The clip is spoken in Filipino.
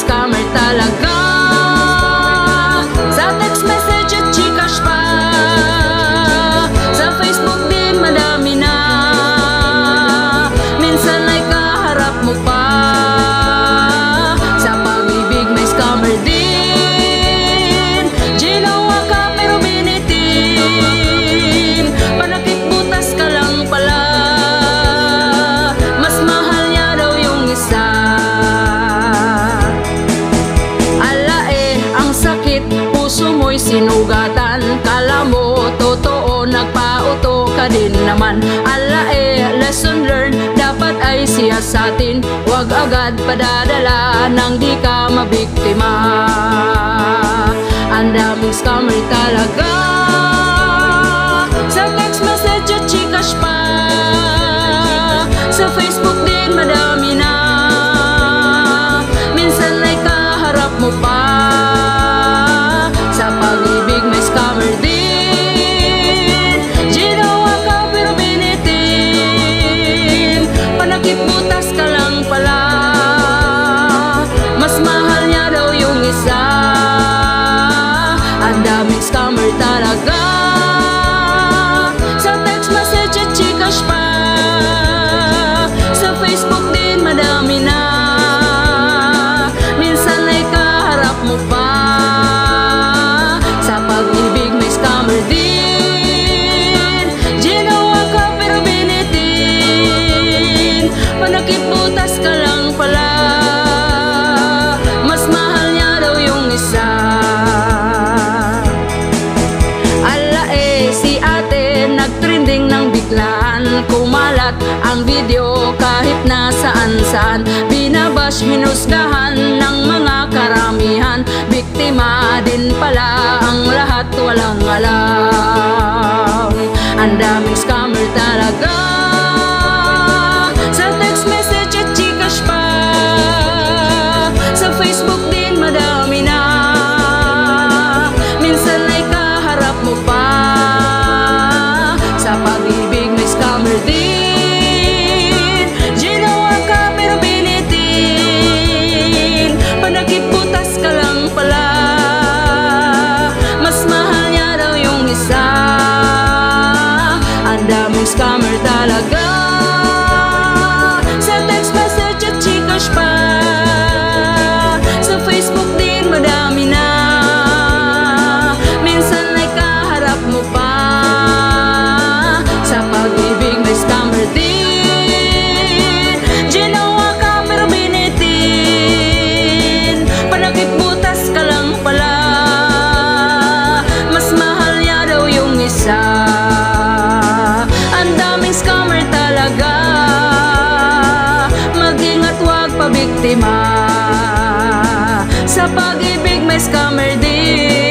scammer talaga. Sa text message at Gcash pa, sa Facebook din madami na. Minsan ay kaharap mo pa, sa pag-ibig may scammer din. Ginawa ka pero binitin, panakit butas ka lang pala. Mas mahal niya daw yung isa. Ala ang sakit, puso mo'y sinugatan. Kala mo totoo, nagpauto ka din naman. Ala lesson learned, dapat ay siyasatin. Huwag agad padadala nang di ka mabiktima. Ang daming scammer talaga, sa text message at Gcash pa, sa Facebook din madami na. Minsan ay kaharap mo pa, sa pag-ibig may scammer din. Ginawa ka pero binitin, panakit butas ka lang pala. Mas mahal niya daw yung isa. Ang daming scammer talaga, sa text message at Gcash pa, sa Facebook din madami na. Minsan ay kaharap mo pa, sa pag-ibig may scammer din. Ginawa ka pero binitin, panakit butas ka lang pala. Mas mahal niya daw yung isa. Ala si ate nagtrending ng biglaan. Kumalat ang video kahit nasaan-saan. Binabash, hinusgahan ng mga karamihan. Biktima din pala ang lahat, walang alam. Ang daming scammer talaga, sa text message at Gcash pa, sa Facebook din madami na. Minsan ay kaharap mo pa, sa pag-ibig may scammer din. Ginawa ka pero binitin, panakit butas ka lang pala. Mas mahal niya daw yung isa. Ang daming scammer talaga, sa text message at Gcash pa, sa Facebook din madami na. Minsan ay kaharap mo pa, sa pag-ibig may scammer din. Ginawa ka pero binitin, panakit butas ka lang pala. Mas mahal niya daw yung isa. Ang daming scammer talaga, mag-ingat, huwag pabiktima. Sa pag-ibig may scammer din.